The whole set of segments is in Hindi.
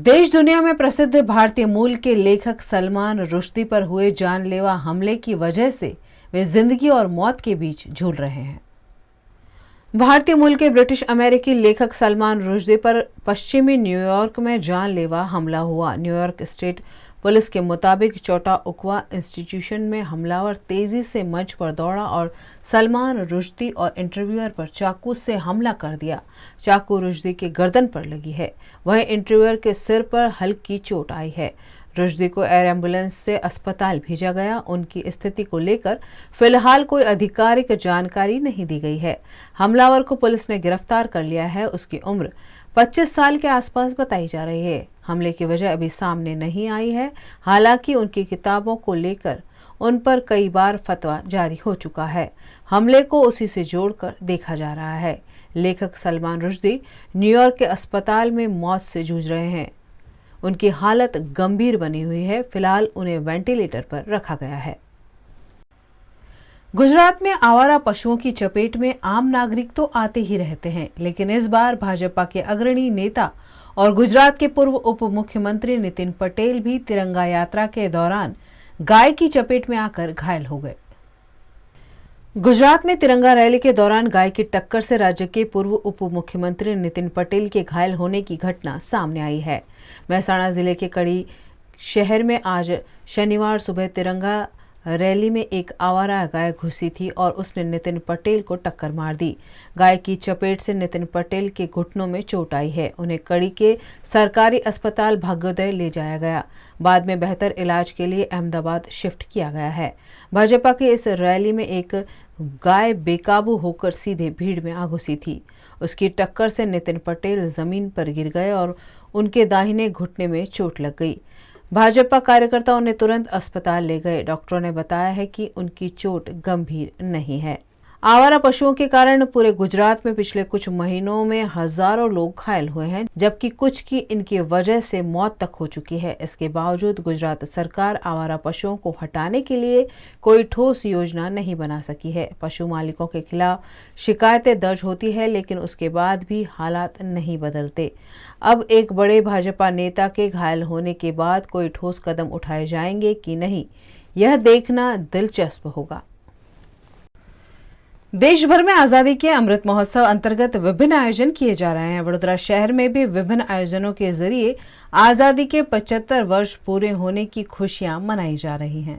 देश दुनिया में प्रसिद्ध भारतीय मूल के लेखक सलमान रुश्दी पर हुए जानलेवा हमले की वजह से वे जिंदगी और मौत के बीच झूल रहे हैं। भारतीय मूल के ब्रिटिश अमेरिकी लेखक सलमान रुश्दी पर पश्चिमी न्यूयॉर्क में जानलेवा हमला हुआ। न्यूयॉर्क स्टेट पुलिस के मुताबिक चौटाउक्वा इंस्टीट्यूशन में हमलावर तेजी से मंच पर दौड़ा और सलमान रुश्दी और इंटरव्यूअर पर चाकू से हमला कर दिया। चाकू रुश्दी के गर्दन पर लगी है, वहीं इंटरव्यूअर के सिर पर हल्की चोट आई है। रुश्दी को एयर एम्बुलेंस से अस्पताल भेजा गया। उनकी स्थिति को लेकर फिलहाल कोई आधिकारिक जानकारी नहीं दी गई है। हमलावर को पुलिस ने गिरफ्तार कर लिया है। उसकी उम्र 25 साल के आसपास बताई जा रही है। हमले की वजह अभी सामने नहीं आई है। हालांकि उनकी किताबों को लेकर उन पर कई बार फतवा जारी हो चुका है। हमले को उसी से जोड़कर देखा जा रहा है। लेखक सलमान रुश्दी न्यूयॉर्क के अस्पताल में मौत से जूझ रहे हैं। उनकी हालत गंभीर बनी हुई है। फिलहाल उन्हें वेंटिलेटर पर रखा गया है। गुजरात में आवारा पशुओं की चपेट में आम नागरिक तो आते ही रहते हैं, लेकिन इस बार भाजपा के अग्रणी नेता और गुजरात के पूर्व उप मुख्यमंत्री नितिन पटेल भी तिरंगा यात्रा के दौरान गाय की चपेट में आकर घायल हो गए। गुजरात में तिरंगा रैली के दौरान गाय की टक्कर से राज्य के पूर्व उप मुख्यमंत्री नितिन पटेल के घायल होने की घटना सामने आई है। महसाणा जिले के कड़ी शहर में आज शनिवार सुबह तिरंगा रैली में एक आवारा गाय घुसी थी और उसने नितिन पटेल को टक्कर मार दी। गाय की चपेट से नितिन पटेल के घुटनों में चोट आई है। उन्हें कड़ी के सरकारी अस्पताल भाग्योदय ले जाया गया। बाद में बेहतर इलाज के लिए अहमदाबाद शिफ्ट किया गया है। भाजपा की इस रैली में एक गाय बेकाबू होकर सीधे भीड़ में आ घुसी थी। उसकी टक्कर से नितिन पटेल जमीन पर गिर गए और उनके दाहिने घुटने में चोट लग गई। भाजपा कार्यकर्ता उन्हें तुरंत अस्पताल ले गए। डॉक्टरों ने बताया है कि उनकी चोट गंभीर नहीं है। आवारा पशुओं के कारण पूरे गुजरात में पिछले कुछ महीनों में हजारों लोग घायल हुए हैं, जबकि कुछ की इनकी वजह से मौत तक हो चुकी है। इसके बावजूद गुजरात सरकार आवारा पशुओं को हटाने के लिए कोई ठोस योजना नहीं बना सकी है। पशु मालिकों के खिलाफ शिकायतें दर्ज होती है, लेकिन उसके बाद भी हालात नहीं बदलते। अब एक बड़े भाजपा नेता के घायल होने के बाद कोई ठोस कदम उठाए जाएंगे कि नहीं, यह देखना दिलचस्प होगा। देश भर में आजादी के अमृत महोत्सव अंतर्गत विभिन्न आयोजन किए जा रहे हैं। वडोदरा शहर में भी विभिन्न आयोजनों के जरिए आजादी के 75 वर्ष पूरे होने की खुशियां मनाई जा रही हैं।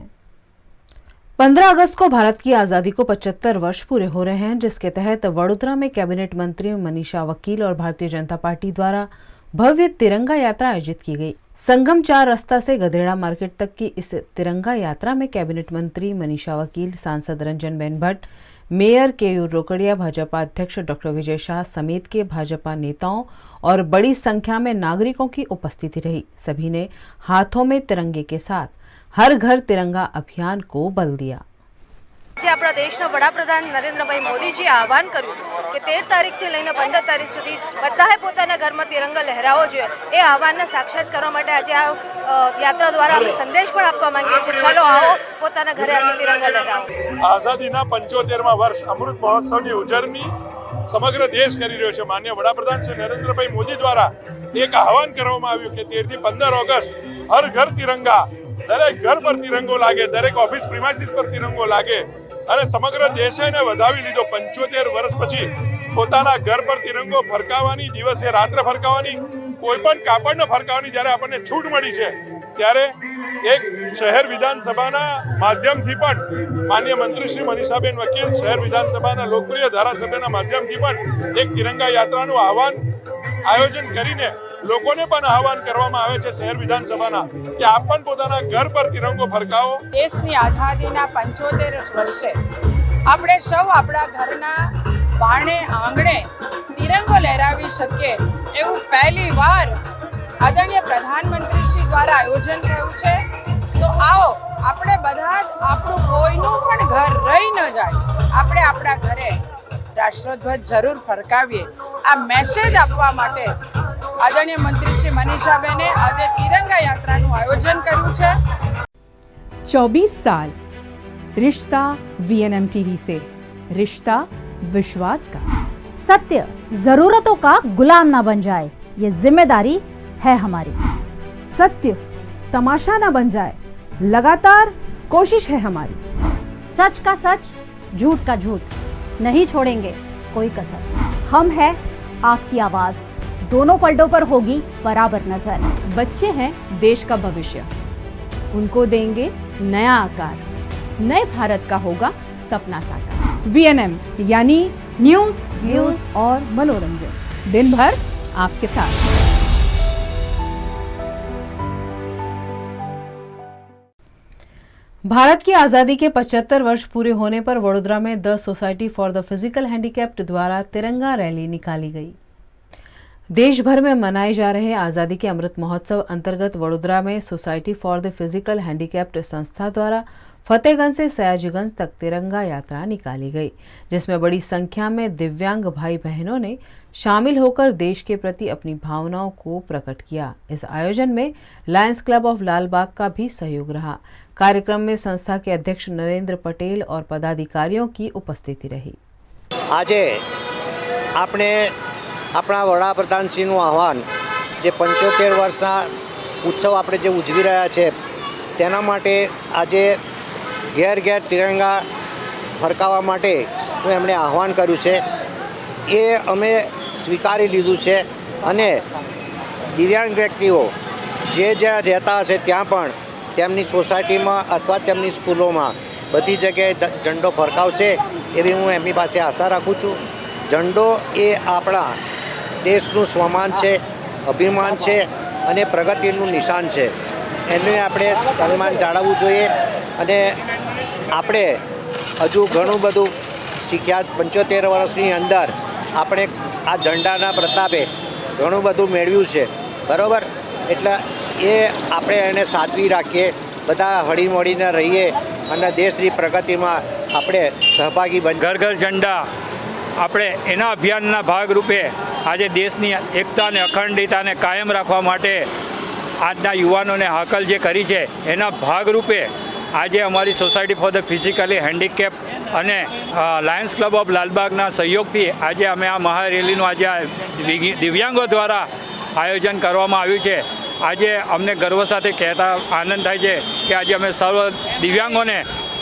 15 अगस्त को भारत की आजादी को 75 वर्ष पूरे हो रहे हैं, जिसके तहत वडोदरा में कैबिनेट मंत्री मनीषा वकील और भारतीय जनता पार्टी द्वारा भव्य तिरंगा यात्रा आयोजित की गई। संगम 4 रास्ता से गधेड़ा मार्केट तक की इस तिरंगा यात्रा में कैबिनेट मंत्री मनीषा वकील, सांसद रंजनबेन भट्ट, मेयर केयूर रोकड़िया, भाजपा अध्यक्ष डॉक्टर विजय शाह समेत के भाजपा नेताओं और बड़ी संख्या में नागरिकों की उपस्थिति रही। सभी ने हाथों में तिरंगे के साथ हर घर तिरंगा अभियान को बल दिया। આપણા દેશના વડાપ્રધાન નરેન્દ્રભાઈ મોદીજીએ આહવાન કર્યું કે 13 તારીખથી લઈને 15 તારીખ સુધી બધાએ પોતાના ઘરમાં તિરંગા લહેરાવવો જોઈએ। એ આહવાનને સાક્ષાત કરવા માટે આજે આ યાત્રા દ્વારા અમે સંદેશ પણ આપવા માંગીએ છીએ। ચલો આવો પોતાના ઘરે આજે તિરંગા લહેરાવો। આઝાદીના 75મા વર્ષ અમૃત મહોત્સવની ઉજવણી સમગ્ર દેશ કરી રહ્યો છે। માનનીય વડાપ્રધાન શ્રી નરેન્દ્રભાઈ મોદી દ્વારા એક આહવાન કરવામાં આવ્યું કે 13 થી 15 ઓગસ્ટ હર ઘર તિરંગા, દરેક ઘર પર તિરંગો લાગે, દરેક ઓફિસ પ્રિમાઇસીસ પર તિરંગો લાગે અને સમગ્ર દેશે એને વધાવી લીધો। 75 વર્ષ પછી પોતાના ઘર પર તિરંગો ફરકાવવાની, દિવસે રાત્રે ફરકાવવાની, કોઈ પણ કાપડ ન ફરકાવવાની જ્યારે આપણને છૂટ મળી છે, ત્યારે એક શહેર વિધાનસભાના માધ્યમથી પણ માનનીય મંત્રી શ્રી મનીષાબેન વકીલ, શહેર વિધાનસભાના લોકપ્રિય ધારાસભ્યના માધ્યમથી પણ એક તિરંગા યાત્રાનું આયોજન કરીને લોકોને પણ આહવાન કરવામાં આવે છે શહેર વિધાનસભાના કે આપ પણ પોતાના ઘર પર તિરંગો ફરકાવો। દેશની આઝાદીના 75 વર્ષે આપણે સૌ આપણા ઘરના બારણે આંગણે તિરંગો લહેરાવી શકીએ એવું પહેલી વાર આદરણીય પ્રધાનમંત્રી શ્રી દ્વારા આયોજન થયું છે। તો આવો આપણે બધા આપણું કોઈનું પણ ઘર રહી ન જાય, આપણે આપણા ઘરે રાષ્ટ્રધ્વજ જરૂર ફરકાવીએ। આ મેસેજ આપવા માટે आदरणीय मंत्री श्री मनीषाबेने आज तिरंगा यात्रा आयोजन कर्યું છે। 24 साल रिश्ता VNM टीवी से, रिश्ता विश्वास का। सत्य जरूरतों का गुलाम ना बन जाए, ये जिम्मेदारी है हमारी। सत्य तमाशा ना बन जाए, लगातार कोशिश है हमारी। सच का सच, झूठ का झूठ, नहीं छोड़ेंगे कोई कसर। हम है आपकी आवाज, दोनों पलटों पर होगी बराबर नजर। बच्चे हैं देश का भविष्य, उनको देंगे नया आकार, नए भारत का होगा सपना साकार। VNM यानी न्यूज व्यूज और मनोरंजन, दिन भर आपके साथ। भारत की आज़ादी के 75 वर्ष पूरे होने पर वडोदरा में the society for the physical handicapped द्वारा तिरंगा रैली निकाली गई। देश भर में मनाए जा रहे आज़ादी के अमृत महोत्सव अंतर्गत वडोदरा में society for the physical handicapped संस्था द्वारा फतेहगंज से सयाजीगंज तक तिरंगा यात्रा निकाली गई, जिसमें बड़ी संख्या में दिव्यांग भाई बहनों ने शामिल होकर देश के प्रति अपनी भावनाओं को प्रकट किया। इस आयोजन में लायंस क्लब ऑफ लालबाग का भी सहयोग रहा। कार्यक्रम में संस्था के अध्यक्ष नरेंद्र पटेल और पदाधिकारियों की उपस्थिति रही। आज आपने अपना वडाप्रधानश्रीનું આહવાન જે 75 વર્ષના ઉત્સવ આપણે જે ઉજવી રહ્યા છે તેના માટે આજે ઘેર ઘેર તિરંગા ફરકાવવા માટે એમણે આહવાન કર્યું છે એ અમે સ્વીકારી લીધું છે અને દિવ્યાંગ વ્યક્તિઓ જે જ્યાં રહેતા હશે ત્યાં પણ તેમની સોસાયટીમાં અથવા તેમની સ્કૂલોમાં બધી જગ્યાએ ઝંડો ફરકાવશે એવી હું એમની પાસે આશા રાખું છું। ઝંડો એ આપણા દેશનું સ્વમાન છે, અભિમાન છે અને પ્રગતિનું નિશાન છે। એને આપણે સન્માન જાળવવું જોઈએ અને આપણે હજુ ઘણું બધું શીખ્યા। 75 વર્ષની અંદર આપણે આ ઝંડાના પ્રતાપે ઘણું બધું મેળવ્યું છે, બરાબર। એટલે એ આપણે એને સાચવી રાખીએ, બધા હળીમળીને રહીએ અને દેશની પ્રગતિમાં આપણે સહભાગી બની। ઘર ઘર ઝંડા આપણે એના અભિયાનના ભાગરૂપે આજે દેશની એકતા અને અખંડિતતાને કાયમ રાખવા માટે આજના યુવાનોને હાકલ જે કરી છે એના ભાગરૂપે આજે અમારી society for the physically handicap અને લાયન્સ ક્લબ ઓફ લાલબાગના સહયોગથી આજે અમે આ મહારેલીનું આજે દિવ્યાંગો દ્વારા આયોજન કરવામાં આવ્યું છે। આજે અમને ગર્વ સાથે કહેતા આનંદ થાય છે કે આજે અમે સર્વ દિવ્યાંગોને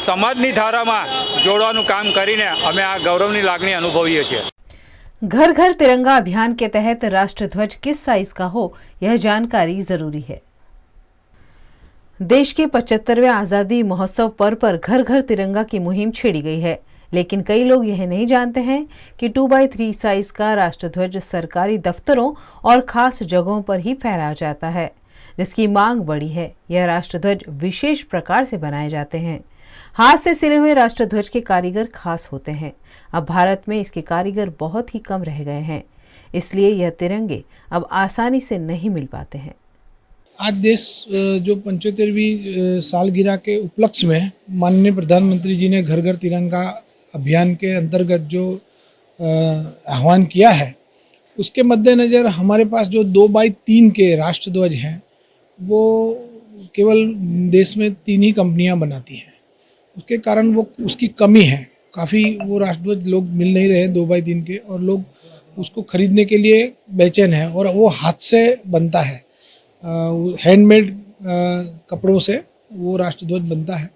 સમાજની ધારામાં જોડવાનું કામ કરીને અમે આ ગૌરવની લાગણી અનુભવીએ છીએ। घर घर तिरंगा अभियान के तहत राष्ट्रध्वज किस साइज का हो, यह जानकारी जरूरी है। देश के 75वें आजादी महोत्सव पर्व पर घर घर तिरंगा की मुहिम छेड़ी गई है, लेकिन कई लोग यह नहीं जानते हैं कि 2x3 साइज का राष्ट्रध्वज सरकारी दफ्तरों और खास जगहों पर ही फहराया जाता है, जिसकी मांग बढ़ी है। यह राष्ट्रध्वज विशेष प्रकार से बनाए जाते हैं। हाथ से सिले हुए राष्ट्रध्वज के कारीगर खास होते हैं। अब भारत में इसके कारीगर बहुत ही कम रह गए हैं, इसलिए यह तिरंगे अब आसानी से नहीं मिल पाते हैं। आज देश जो 75वीं सालगिरह के उपलक्ष्य में माननीय प्रधानमंत्री जी ने घर घर तिरंगा अभियान के अंतर्गत जो आह्वान किया है, उसके मद्देनज़र हमारे पास जो 2x3 के राष्ट्रध्वज हैं वो केवल देश में 3 ही कंपनियां बनाती हैं। उसके कारण वो उसकी कमी है, काफ़ी वो राष्ट्रध्वज लोग मिल नहीं रहे 2x3 के, और लोग उसको खरीदने के लिए बेचैन हैं। और वो हाथ से बनता है, हैंडमेड कपड़ों से वो राष्ट्रध्वज बनता है,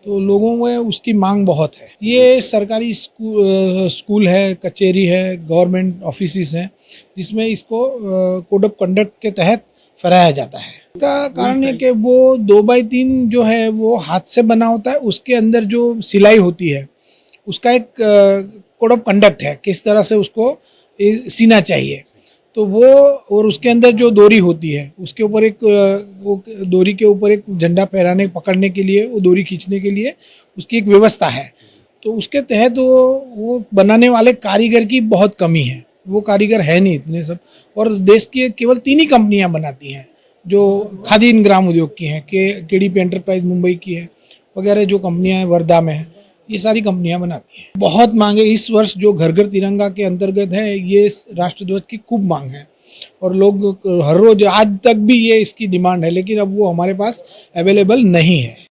तो लोगों में उसकी मांग बहुत है। ये सरकारी स्कूल है, कचहरी है, गवर्नमेंट ऑफिसेस हैं, जिसमें इसको कोड ऑफ कंडक्ट के तहत फहराया जाता है। इसका कारण है कि वो 2x3 जो है वो हाथ से बना होता है, उसके अंदर जो सिलाई होती है उसका एक कोड ऑफ कंडक्ट है, किस तरह से उसको सीना चाहिए। तो वो, और उसके अंदर जो डोरी होती है उसके ऊपर एक डोरी के ऊपर एक झंडा फहराने पकड़ने के लिए, वो डोरी खींचने के लिए उसकी एक व्यवस्था है। तो उसके तहत वो बनाने वाले कारीगर की बहुत कमी है, वो कारीगर है नहीं इतने सब। और देश की केवल 3 ही कंपनियां बनाती हैं जो खादी इन ग्राम उद्योग की हैं, KDP एंटरप्राइज मुंबई की है, वगैरह जो कंपनियां हैं वर्धा में है, ये सारी कंपनियां बनाती हैं। बहुत मांग है इस वर्ष जो घर घर तिरंगा के अंतर्गत है, ये राष्ट्रध्वज की खूब मांग है और लोग हर रोज आज तक भी ये इसकी डिमांड है, लेकिन अब वो हमारे पास अवेलेबल नहीं है।